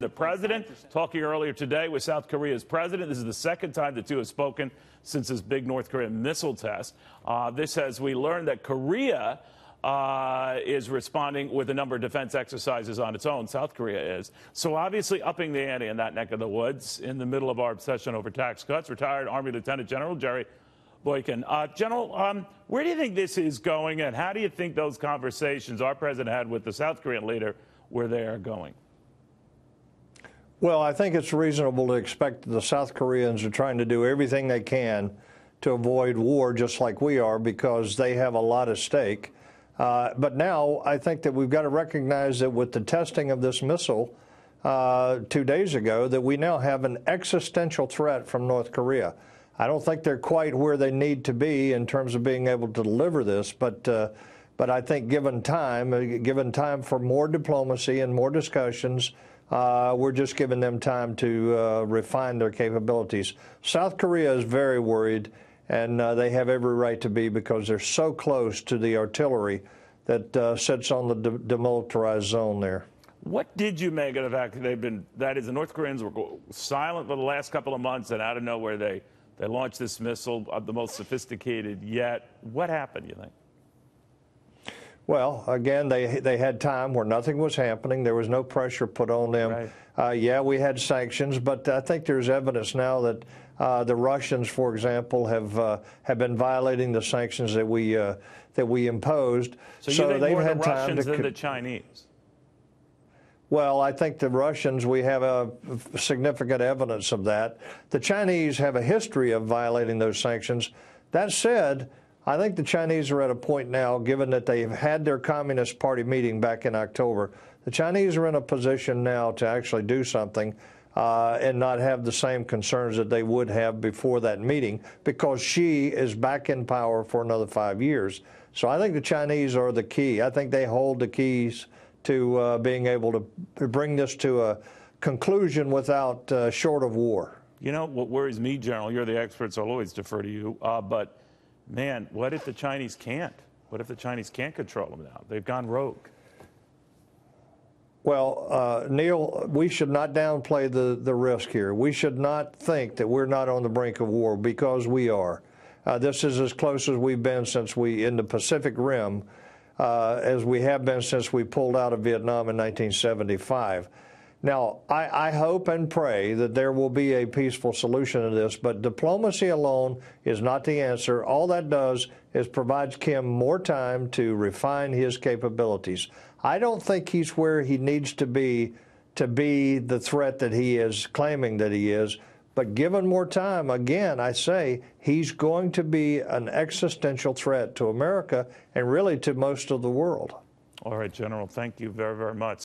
The president talking earlier today with South Korea's president. This is the second time the two have spoken since this big North Korean missile test. This as we learned that Korea is responding with a number of defense exercises on its own. South Korea is. So obviously upping the ante in that neck of the woods in the middle of our obsession over tax cuts. Retired Army Lieutenant General Jerry Boykin. General, where do you think this is going, and how do you think those conversations our president had with the South Korean leader, where they are going? Well, I think it's reasonable to expect that the South Koreans are trying to do everything they can to avoid war, just like we are, because they have a lot at stake. But now I think that we've got to recognize that with the testing of this missile 2 days ago, that we now have an existential threat from North Korea. I don't think they're quite where they need to be in terms of being able to deliver this, but I think given time for more diplomacy and more discussions, we're just giving them time to refine their capabilities. South Korea is very worried, and they have every right to be, because they're so close to the artillery that sits on the demilitarized zone there. What did you make of the fact that the North Koreans were silent for the last couple of months, and out of nowhere they launched this missile, the most sophisticated yet? What happened, you think? Well, again, they had time where nothing was happening. There was no pressure put on them. Right. Yeah, we had sanctions, but I think there's evidence now that the Russians, for example, have been violating the sanctions that we imposed. So you think they've more had the time Russians to than the Chinese? Well, I think the Russians, we have significant evidence of that. The Chinese have a history of violating those sanctions. That said, I think the Chinese are at a point now, given that they've had their Communist Party meeting back in October, the Chinese are in a position now to actually do something and not have the same concerns that they would have before that meeting, because Xi is back in power for another 5 years. So I think the Chinese are the key. I think they hold the keys to being able to bring this to a conclusion without short of war. You know, what worries me, General, you're the expert, so I'll always defer to you, but man, what if the Chinese can't? What if the Chinese can't control them now? They've gone rogue. Well, Neil, we should not downplay the risk here. We should not think that we're not on the brink of war, because we are. This is as close as we've been in the Pacific Rim, as we have been since we pulled out of Vietnam in 1975. Now, I hope and pray that there will be a peaceful solution to this, but diplomacy alone is not the answer. All that does is provides Kim more time to refine his capabilities. I don't think he's where he needs to be the threat that he is claiming that he is, but given more time, again, I say he's going to be an existential threat to America and really to most of the world. All right, General, thank you very, very much.